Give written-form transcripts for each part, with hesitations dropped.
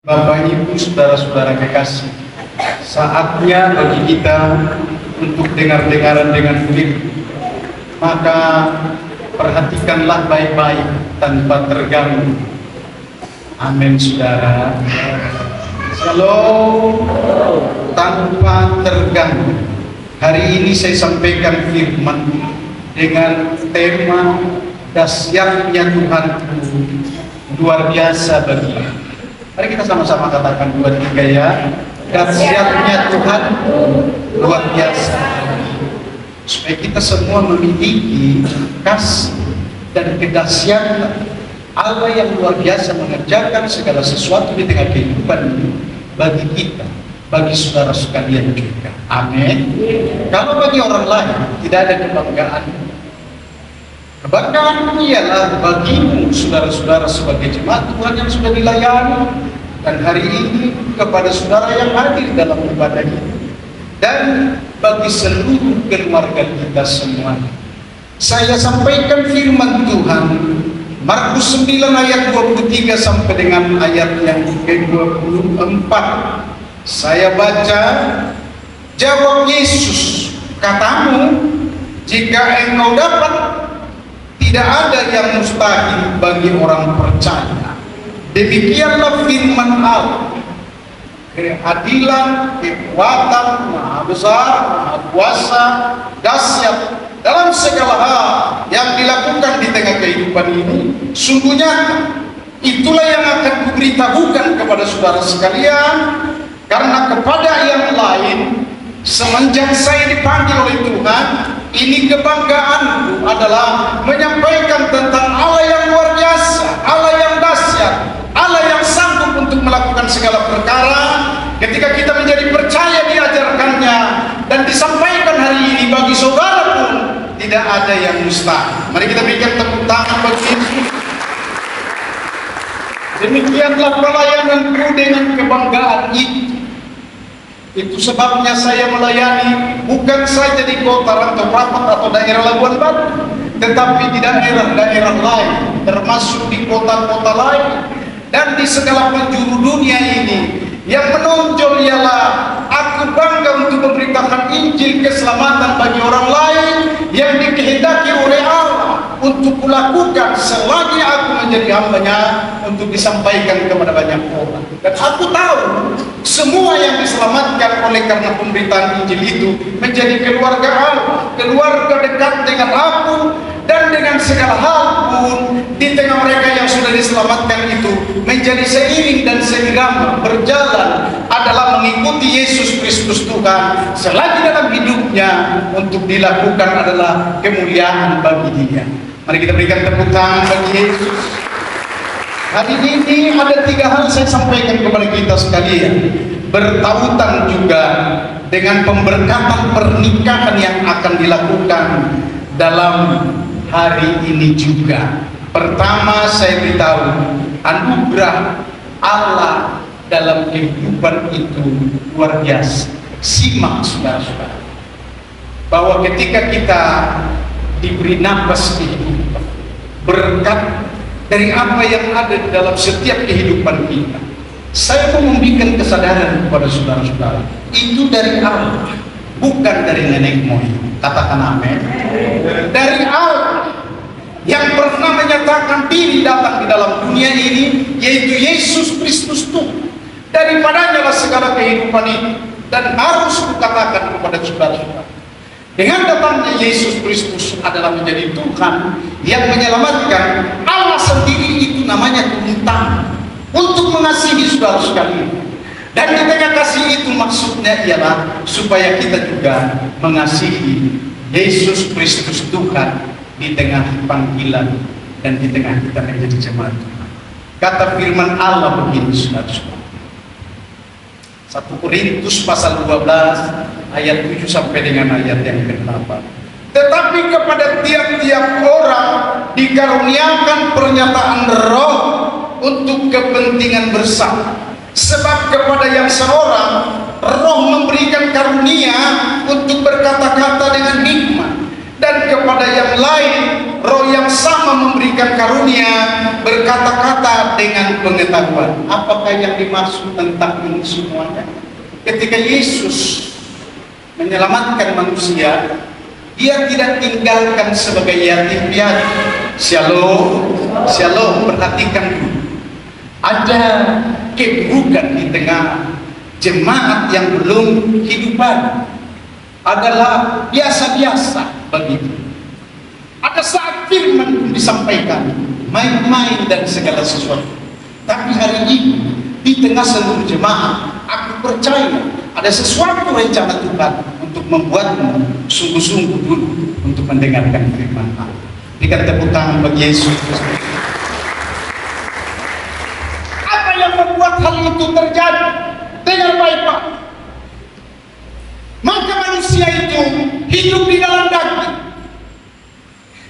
Bapak Ibu saudara-saudara kekasih, saatnya bagi kita untuk dengar-dengaran dengan firman. Maka perhatikanlah baik-baik tanpa terganggu. Amin saudara. Shalom. Tanpa terganggu. Hari ini saya sampaikan firman dengan tema dahsyatnya Tuhanku luar biasa bagiku. Mari kita sama-sama katakan 2, 3 ya. Dahsyatnya Tuhan luar biasa. Supaya kita semua memiliki kasih dan kedahsyatan Allah yang luar biasa mengerjakan segala sesuatu di tengah kehidupan ini bagi kita, bagi saudara sekalian juga. Amin. Kalau bagi orang lain tidak ada kebanggaan. Kebanggaan ialah bagimu saudara-saudara sebagai jemaat Tuhan yang sudah dilayani, dan hari ini kepada saudara yang hadir dalam ibadah ini, dan bagi seluruh keluarga kita semua. Saya sampaikan firman Tuhan Markus 9 ayat 23 sampai dengan ayat yang ke-24. Saya baca, jawab Yesus, katamu, jika engkau dapat, tidak ada yang mustahil bagi orang percaya. Demikianlah firman Allah. Keadilan, kekuatan, maha besar, maha kuasa, dahsyat dalam segala hal yang dilakukan di tengah kehidupan ini sungguh nyata. Itulah yang akan kuberitahukan kepada saudara sekalian, karena kepada yang lain semenjak saya dipanggil oleh Tuhan, ini kebanggaanku adalah menyampaikan tentang Allah yang luar biasa, Allah yang dahsyat, Allah yang sanggup untuk melakukan segala perkara. Ketika kita menjadi percaya diajarkannya dan disampaikan hari ini bagi saudara pun tidak ada yang mustahil. Mari kita berikan tepuk tangan bagi Yesus. Demikianlah pelayananku dengan kebanggaan itu. Itu sebabnya saya melayani bukan saja di kota Rantau Prapat atau daerah Labuan Batu, tetapi di daerah-daerah lain, termasuk di kota-kota lain dan di segala penjuru dunia ini. Yang menonjol ialah aku bangga untuk memberitakan Injil keselamatan bagi orang lain yang dikehendaki oleh Allah untuk kulakukan selagi aku menjadi hambanya, untuk disampaikan kepada banyak orang. Dan aku tahu semua yang diselamatkan oleh karena pemberitaan Injil itu menjadi keluarga Allah, keluarga dekat dengan aku, dan dengan segala hal pun di tengah mereka yang sudah diselamatkan itu menjadi seiring dan seirama berjalan adalah mengikuti Yesus Kristus Tuhan selagi dalam hidupnya, untuk dilakukan adalah kemuliaan bagi Dia. Mari kita berikan tepuk tangan bagi Yesus. Hari ini ada 3 hal saya sampaikan kepada kita sekalian, bertautan juga dengan pemberkatan pernikahan yang akan dilakukan dalam hari ini juga. Pertama, saya beritahu anugerah Allah dalam kehidupan itu luar biasa. Simak saudara-saudara, bahwa ketika kita diberi nafas kehidupan, berkat dari apa yang ada di dalam setiap kehidupan kita, saya mau memberikan kesadaran kepada saudara-saudara, itu dari Allah, bukan dari nenek moyang. Katakan amin. Dari Allah yang pernah menyatakan diri datang di dalam dunia ini, yaitu Yesus Kristus Tuhan. Daripadanya lah segala kehidupan ini. Dan harus kukatakan kepada saudara-saudara, dengan datangnya Yesus Kristus adalah menjadi Tuhan yang menyelamatkan. Allah sendiri itu namanya turun tangan untuk mengasihi saudara sekalian. Dan di tengah kasih itu maksudnya ialah supaya kita juga mengasihi Yesus Kristus Tuhan di tengah panggilan dan di tengah kita menjadi jemaat Tuhan. Kata firman Allah begini saudara-saudara, 1 Korintus pasal 12 ayat 7 sampai dengan ayat yang ke-8. Tetapi kepada tiap-tiap orang dikaruniakan pernyataan roh untuk kepentingan bersama. Sebab kepada yang seorang roh memberikan karunia untuk berkata-kata dengan hikmat, Dan kepada yang lain roh yang sama memberikan karunia berkata-kata dengan pengetahuan. Apakah yang dimaksud tentang ini semuanya? Ketika Yesus menyelamatkan manusia, dia tidak tinggalkan sebagai yatim piatu. Shalom, shalom, perhatikan dulu. Ada keburukan di tengah jemaat yang belum hidupan, adalah biasa-biasa begitu. Ada saat firman disampaikan, main-main dan segala sesuatu. Tapi hari ini di tengah seluruh jemaat, aku percaya ada sesuatu rencana Tuhan untuk membuatmu sungguh-sungguh dulu untuk mendengarkan firman Allah. Berikan tepuk tangan bagi Yesus. Apa yang membuat hal itu terjadi? Dengar baik-baik. Maka manusia itu hidup di dalam daging.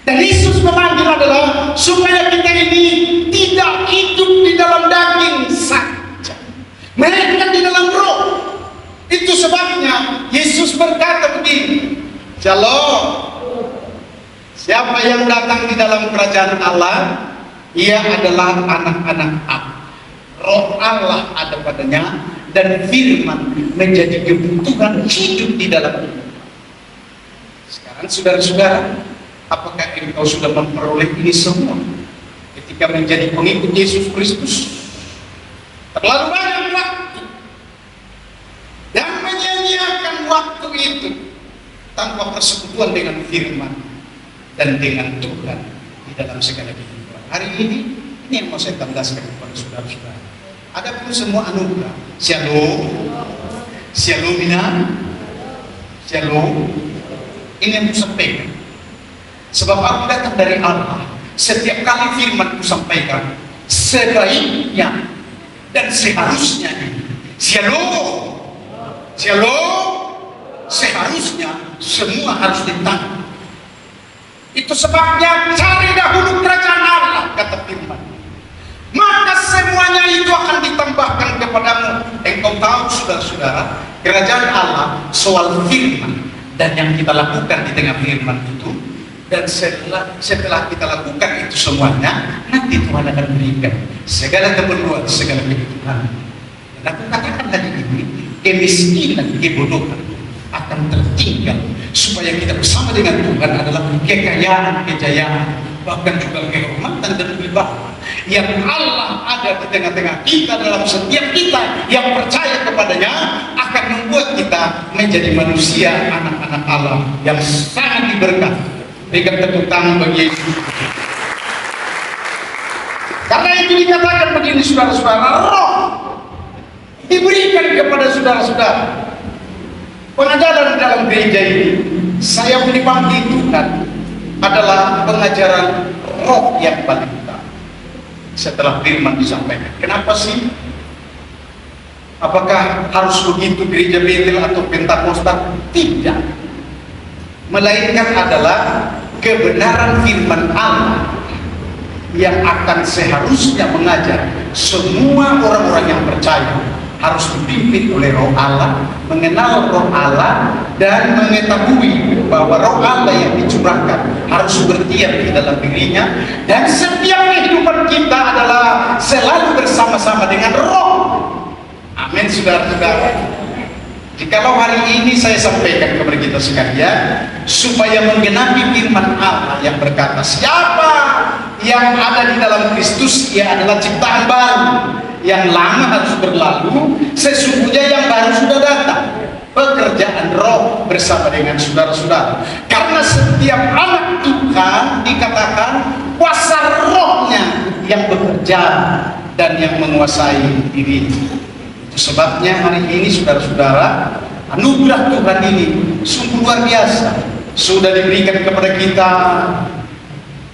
Dan Yesus memanggil adalah supaya kita ini tidak hidup di dalam daging saja, melainkan di dalam roh. Itu sebabnya Yesus berkata begini, Shalom, siapa yang datang di dalam kerajaan Allah, ia adalah anak-anak Allah. Roh Allah ada padanya, dan firman menjadi kebutuhan hidup di dalam kita. Sekarang saudara-saudara, apakah engkau sudah memperoleh ini semua ketika menjadi pengikut Yesus Kristus? Terlalu banyak waktu dan menyanyiakan waktu itu tanpa persekutuan dengan firman dan dengan Tuhan di dalam segala kehidupan. Hari ini yang mau saya tandaskan kepada saudara-saudara. Adapun semua anugerah, shalom, shalomina, shalom, ini yang kusampaikan. Sebab aku datang dari Allah. Setiap kali firman kusampaikan, sebaiknya dan seharusnya shalom, shalom, seharusnya semua harus ditanggung. Itu sebabnya cari dahulu kerajaan Allah, kata firman, maka semuanya itu akan ditambahkan kepadamu. Engkau tahu saudara-saudara, kerajaan Allah soal firman, dan yang kita lakukan di tengah firman itu, dan setelah kita lakukan itu semuanya, nanti Tuhan akan berikan segala keperluan, segala kebutuhan. Dan aku katakan hari ini, kemiskinan, kebodohan akan tertinggal, supaya kita bersama dengan Tuhan adalah kekayaan, kejayaan, bahkan juga kehormatan dan wibawa yang Allah ada di tengah-tengah kita, dalam setiap kita yang percaya kepadanya, akan membuat kita menjadi manusia anak-anak Allah yang sangat diberkati. Berikan tepuk tangan bagi Yesus. Karena itu dikatakan begini saudara-saudara, roh diberikan kepada saudara-saudara. Pengajaran dalam gereja ini, saya dipanggil Tuhan adalah pengajaran roh yang paling utama. Setelah firman disampaikan, kenapa sih? Apakah harus begitu gereja Betel atau Pentakosta? Tidak, melainkan adalah kebenaran firman Allah yang akan seharusnya mengajar semua orang-orang yang percaya harus dipimpin oleh roh Allah, mengenal roh Allah, dan mengetahui bahwa roh Allah yang dicurahkan harus berdiam di dalam dirinya, dan setiap kehidupan kita adalah selalu bersama-sama dengan roh. Amin saudara-saudara. Jikalau hari ini saya sampaikan kepada kita sekalian, supaya menggenapi firman Allah yang berkata, siapa yang ada di dalam Kristus, ia adalah ciptaan baru, yang lama harus berlalu, sesungguhnya yang baru sudah datang. Pekerjaan roh bersama dengan saudara-saudara, karena setiap anak Tuhan dikatakan kuasa rohnya yang bekerja dan yang menguasai diri. Itu sebabnya hari ini saudara-saudara, anugerah Tuhan ini sungguh luar biasa. Sudah diberikan kepada kita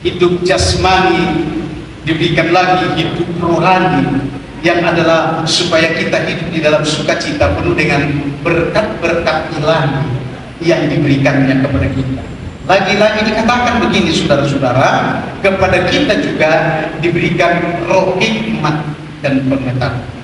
hidup jasmani, diberikan lagi hidup rohani, yang adalah supaya kita hidup di dalam sukacita penuh dengan berkat-berkat ilahi yang diberikannya kepada kita. Lagi-lagi dikatakan begini saudara-saudara, kepada kita juga diberikan roh hikmat dan pengetahuan.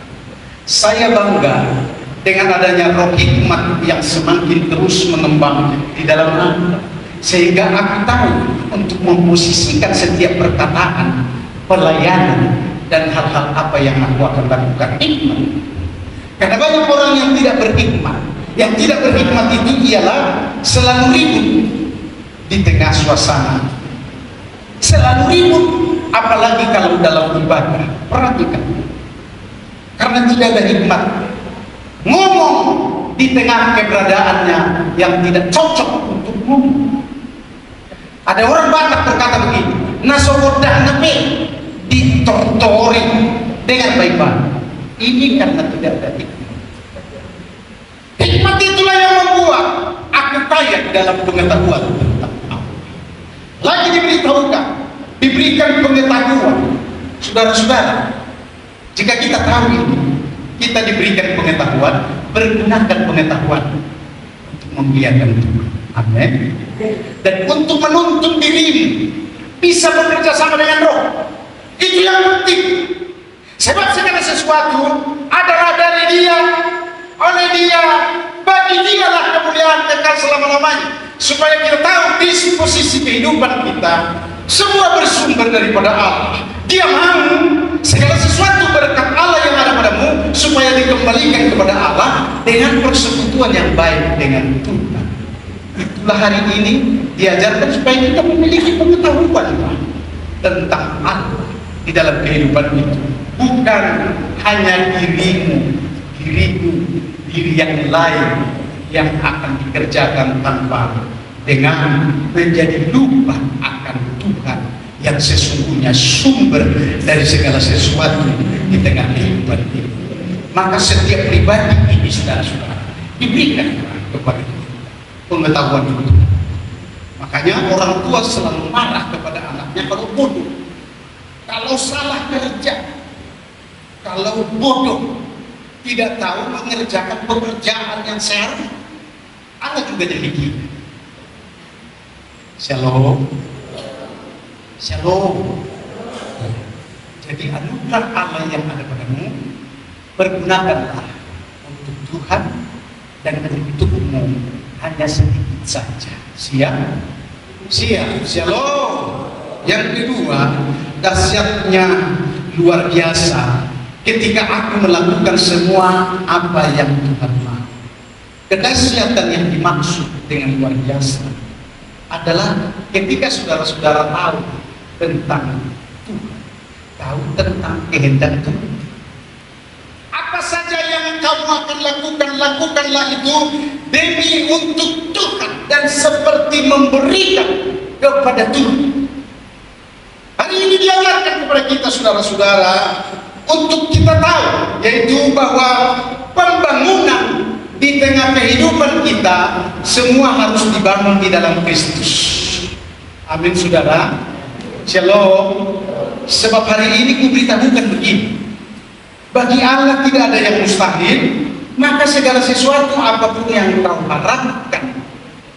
Saya bangga dengan adanya roh hikmat yang semakin terus mengembang di dalam Anda, sehingga aku tahu untuk memposisikan setiap perkataan, pelayanan, dan hal-hal apa yang aku akan lakukan. Hikmat. Karena banyak orang yang tidak berhikmat. Yang tidak berhikmat itu ialah selalu ribut di tengah suasana, selalu ribut, apalagi kalau dalam ibadah. Perhatikan, karena tidak ada hikmat, ngomong di tengah keberadaannya yang tidak cocok untuk ngomong. Ada orang Batak berkata begini, nasobodah nepe ditortori dengan baik-baik. Ini karena tidak ada hikmat. Hikmat itulah yang membuat aku kaya dalam pengetahuan tentang Allah. Lagi diberitahukan, diberikan pengetahuan. Saudara-saudara, jika kita tahu ini, kita diberikan pengetahuan, bergunakan pengetahuan untuk memuliakan Tuhan. Amin. Dan untuk menuntun diri bisa bekerja sama dengan Roh. Itu yang penting. Sebab segala sesuatu adalah dari Dia, oleh Dia, bagi Dialah kemuliaan kekal selama-lamanya. Supaya kita tahu disposisi kehidupan kita semua bersumber daripada Allah. Dia mau segala sesuatu berkat Allah yang ada padamu supaya dikembalikan kepada Allah dengan persekutuan yang baik dengan Tuhan. Itulah hari ini diajarkan supaya kita memiliki pengetahuan tentang Allah di dalam kehidupan itu. Bukan hanya dirimu, diriku, diri yang lain yang akan dikerjakan tanpa dengan menjadi lupa akan Tuhan yang sesungguhnya sumber dari segala sesuatu di tengah kehidupan ini. Maka setiap pribadi ini saudara-saudara diberikan kepada pengetahuan itu. Makanya orang tua selalu marah kepada anaknya kalau bodoh, kalau salah kerja, kalau bodoh, tidak tahu mengerjakan pekerjaan yang sehat. Anak juga jadi gila. Shalom, shalom. Jadi anugerah Allah yang ada padamu, pergunakanlah untuk Tuhan dan untukmu hanya sedikit saja. Siap? Siap. Shalom. Yang kedua, dahsyatnya luar biasa ketika aku melakukan semua apa yang Tuhan mau. Kedahsyatan yang dimaksud dengan luar biasa adalah ketika saudara-saudara tahu tentang Tuhan, tahu tentang kehendak Tuhan. Apa saja yang kamu akan lakukan, lakukanlah itu demi untuk Tuhan dan seperti memberikan kepada Tuhan. Hari ini diajarkan kepada kita saudara-saudara untuk kita tahu, yaitu bahwa pembangunan di tengah kehidupan kita semua harus dibangun di dalam Kristus. Amin saudara. Shalom. Sebab hari ini kuberitahukan begini, bagi Allah tidak ada yang mustahil. Maka segala sesuatu apapun yang kau harapkan,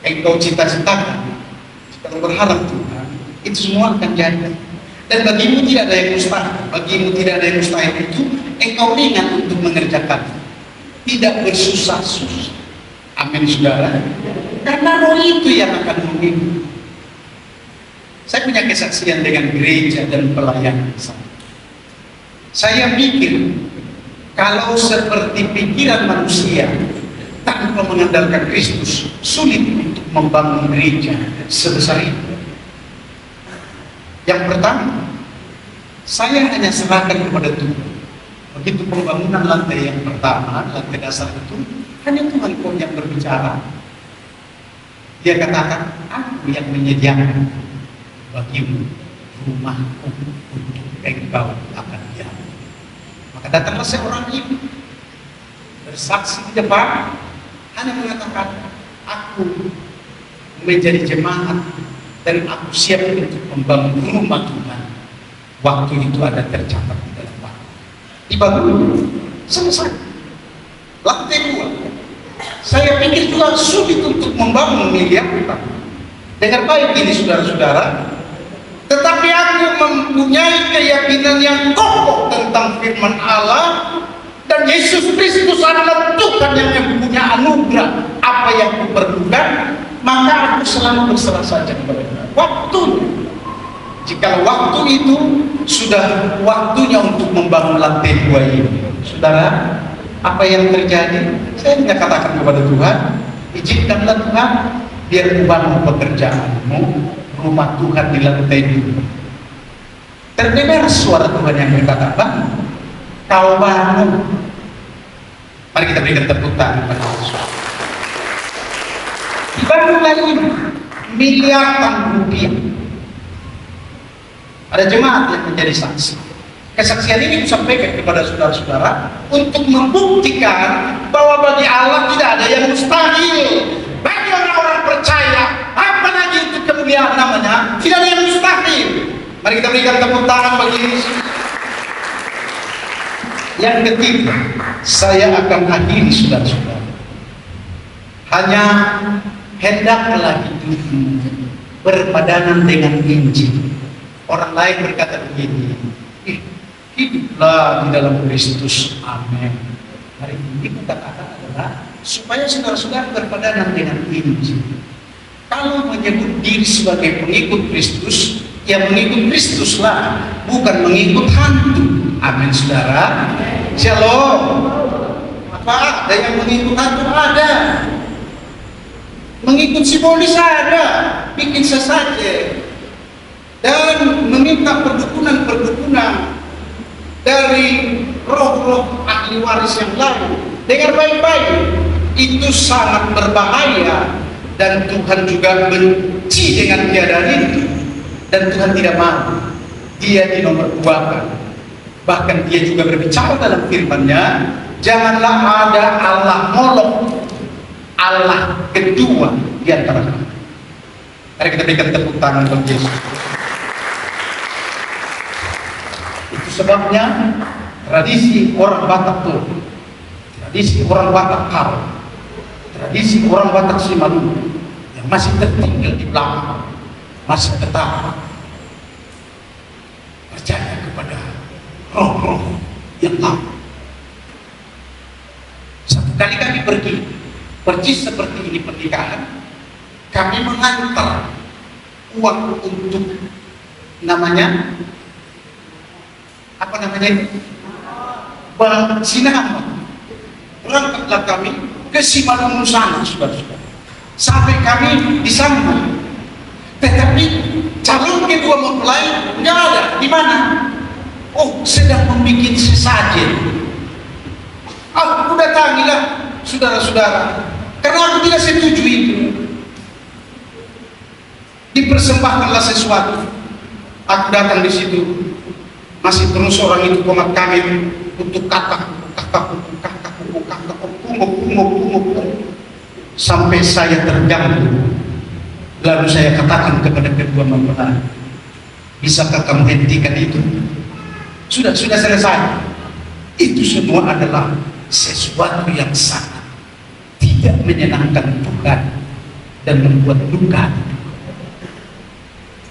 yang kau cita-citakan, kalau berharap Tuhan, itu semua akan jadi. Dan bagimu tidak ada yang mustahil. Bagimu tidak ada yang mustahil itu engkau ringan untuk mengerjakan, tidak bersusah-susah. Amin saudara. Karena Roh itu yang akan memimpin. Saya punya kesaksian dengan gereja dan pelayanan saya pikir kalau seperti pikiran manusia tanpa mengandalkan Kristus, sulit untuk membangun gereja sebesar itu. Yang pertama, saya hanya serahkan kepada Tuhan. Begitu pembangunan lantai yang pertama, lantai dasar itu, hanya Tuhan pun yang berbicara. Dia katakan, aku yang menyediakan bagimu rumahku untuk engkau akan diam. Maka datanglah seorang ibu bersaksi di depan, hanya mengatakan, aku menjadi jemaat dan aku siap untuk membangun rumah Tuhan. Waktu itu ada tercatat di dalam waktu. Dibangun, selesai. Lantai 2. Saya pikir juga sulit untuk membangun miliar Tuhan. Dengar baik ini saudara-saudara. Tetapi aku mempunyai keyakinan yang kokoh tentang firman Allah, dan Yesus Kristus adalah Tuhan yang mempunyai anugerah apa yang kuperlukan. maka aku selalu berserah saja kepada Tuhan. Waktunya. Jika waktu itu sudah waktunya untuk membangun lantai 2 ini, saudara, apa yang terjadi? Saya hanya katakan kepada Tuhan, izinkanlah Tuhan, biar membangun pekerjaanmu, rumah Tuhan di lantai 2. Terdengar suara Tuhan yang berkata, bangun, kau bangun. Mari kita berikan tepuk tangan kepada Yesus. Dibangunlah ini miliaran rupiah. Ada jemaat yang menjadi saksi. Kesaksian ini disampaikan kepada saudara-saudara untuk membuktikan bahwa bagi Allah tidak ada yang mustahil. Bagi orang-orang percaya, apalagi itu kemuliaan namanya, tidak ada yang mustahil. Mari kita berikan tepuk tangan bagi Yesus. Yang ketiga, saya akan akhiri saudara-saudara. Hanya hendaklah hidupmu berpadanan dengan Injil. Orang lain berkata begini, hiduplah di dalam Kristus, amin. Hari ini kita katakan adalah supaya saudara-saudara berpadanan dengan Injil. Kalau menyebut diri sebagai pengikut Kristus, ya mengikut Kristuslah, bukan mengikut hantu. Amin, saudara. Shalom. Apa ada yang mengikut hantu? Ada. Mengikut simbolis ada, bikin sesaje. Dan meminta perdukunan-perdukunan dari roh-roh ahli waris yang lain. Dengar baik-baik, itu sangat berbahaya dan Tuhan juga benci dengan keadaan itu. Dan Tuhan tidak mau dia dinomor-duakan. Bahkan dia juga berbicara dalam firman-Nya, janganlah ada Allah Molok, Allah kedua di antara kamu. Mari kita berikan tepuk tangan bagi Yesus. Itu sebabnya tradisi orang Batak tuh, tradisi orang Batak Karo, tradisi orang Batak Simalungun yang masih tertinggal di belakang, masih tetap percaya kepada roh-roh yang lama. Satu kali kami pergi seperti ini pernikahan, kami mengantar uang untuk namanya apa namanya itu? Sinama. Berangkatlah kami ke Simalungun sana, saudara-saudara. Sampai kami disambut. Tetapi calon kedua mempelai nggak ada. Di mana? Oh, sedang membuat sesajen. Aku datangilah saudara-saudara, karena aku tidak setuju itu. Dipersembahkanlah sesuatu. Aku datang di situ, masih terus orang itu komat kami untuk kakak sampai saya terganggu. Lalu saya katakan kepada kedua mempelai, bisakah kamu hentikan itu? Sudah selesai. Itu semua adalah sesuatu yang sangat tidak menyenangkan Tuhan dan membuat duka.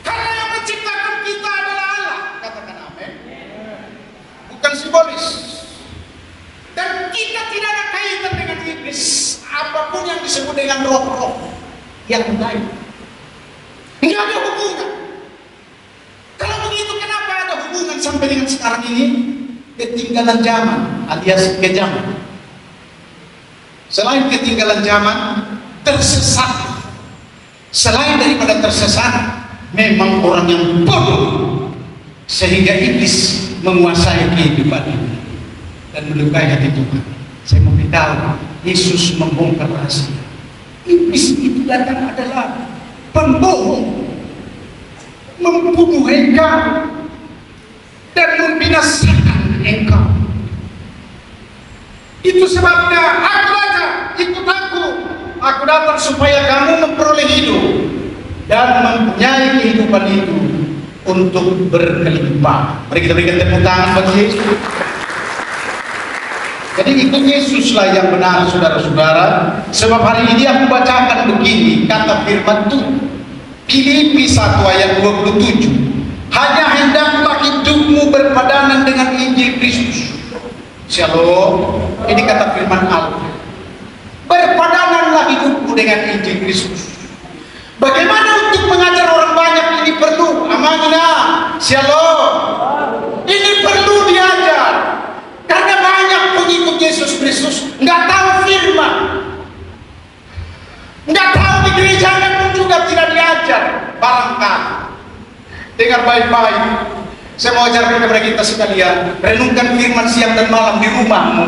Karena yang menciptakan kita adalah Allah, katakan amin. Bukan simbolis. Dan kita tidak ada kaitan dengan iblis, apapun yang disebut dengan roh-roh yang lain. Tidak ada hubungan. Kalau begitu, kenapa ada hubungan sampai dengan sekarang ini? Ketinggalan zaman alias kejaman. Selain ketinggalan zaman, tersesat. Selain daripada tersesat, memang orang yang bodoh sehingga iblis menguasai kehidupan ini dan melukai hati Tuhan. Saya memberitahu, Yesus membongkar rahasia. Iblis itu datang adalah pembohong, membunuh engkau dan membinasakan engkau. Itu sebabnya aku datang, ikut aku. Aku datang supaya kamu memperoleh hidup dan mempunyai kehidupan itu untuk berkelimpahan. Mari kita berikan tepuk tangan bagi Yesus. Jadi ikut Yesuslah yang benar, saudara-saudara. Sebab hari ini aku bacakan begini kata firman Tuhan, Filipi 1 ayat 27. Hanya hendaklah hidupmu berpadanan dengan Injil Kristus. Shalom. Ini kata firman Allah. Berpadananlah hidupmu dengan Injil Kristus. Shalom. Ini perlu diajar. Karena banyak pengikut Yesus Kristus nggak tahu firman. Nggak tahu di gerejanya pun juga tidak diajar. Barangkali. Dengar baik-baik. Saya mau ajarkan kepada kita sekalian, renungkan firman siang dan malam di rumahmu,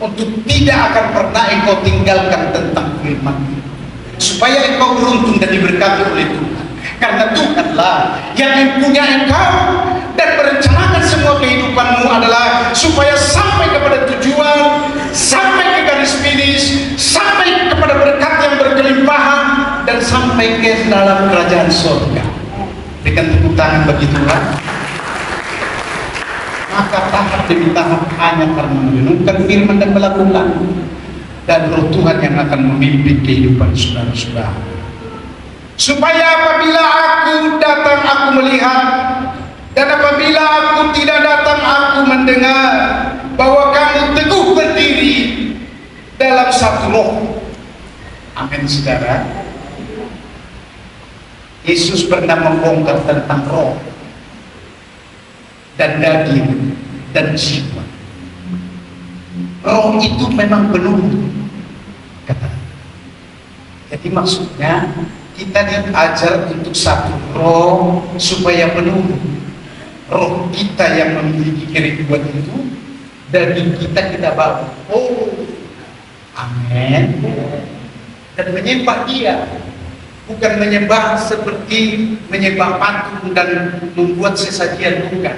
untuk tidak akan pernah engkau tinggalkan tentang firman, supaya engkau beruntung dan diberkati oleh Tuhan. Karena Tuhanlah yang mempunyai engkau dan merencanakan semua kehidupanmu adalah supaya sampai kepada tujuan, sampai ke garis finish, sampai kepada berkat yang berkelimpahan, dan sampai ke dalam kerajaan surga. Berikan tepuk tangan bagi Tuhan. Maka tahap demi tahap hanya karena merenungkan firman dan melakukan, dan Roh Tuhan yang akan memimpin kehidupan saudara-saudara. Supaya apabila aku datang aku melihat, dan apabila aku tidak datang aku mendengar, bahwa kamu teguh berdiri dalam satu roh. Amin, saudara. Yesus pernah membongkar tentang roh dan daging dan jiwa. Roh itu memang penuh, kata. Jadi maksudnya kita diajar untuk satu roh supaya penuh. Roh kita yang memiliki kerinduan itu, daging kita bawa. Oh, amin. Dan menyembah Dia, bukan menyembah seperti menyembah patung dan membuat sesajian, bukan.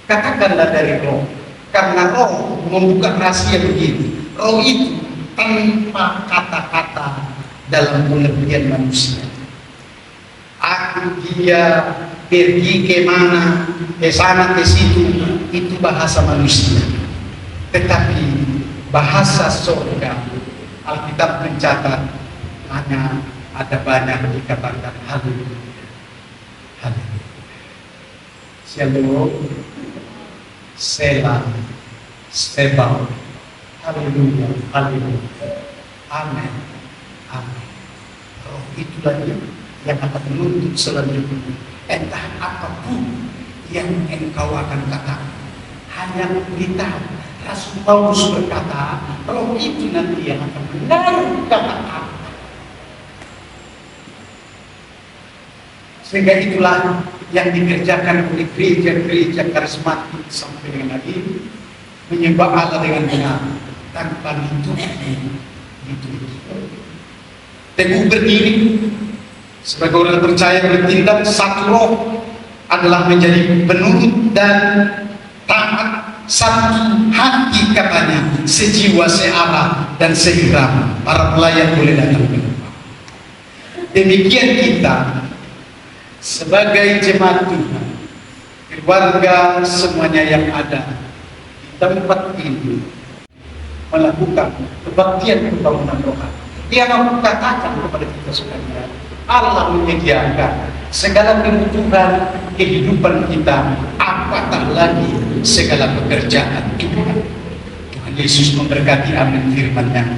Katakanlah dari roh, karena roh membuka rahasia begini. Roh itu tanpa kata-kata dalam pengertian manusia. Aku, dia, pergi ke mana, ke sana, ke situ, itu bahasa manusia. Tetapi bahasa surga, Alkitab mencatat hanya ada banyak dikatakan haleluya. Haleluya. Shalom. Selah, Sebal, haleluya, haleluya, amin, amin. Roh itulah yang akan menuntut selanjutnya. Entah apapun yang engkau akan katakan, hanya beritahu. Rasul Paulus berkata, roh itu nanti yang akan menaruh kata-kata. Sehingga itulah yang dikerjakan oleh gereja-gereja karismatik sampai dengan hari ini, menyembah Allah dengan benar tanpa ditutupi. Teguh berdiri sebagai orang percaya bertindak satu roh adalah menjadi penurut dan taat, satu hati katanya, sejiwa, searah dan seirama. Para pelayan boleh datang ke depan. Demikian kita sebagai jemaat Tuhan, keluarga semuanya yang ada di tempat ini melakukan kebaktian pembangunan rohani. Yang aku katakan kepada kita sekalian, Allah menyediakan segala kebutuhan kehidupan kita, apatah lagi segala pekerjaan Tuhan. Tuhan Yesus memberkati, amin, firman-Nya.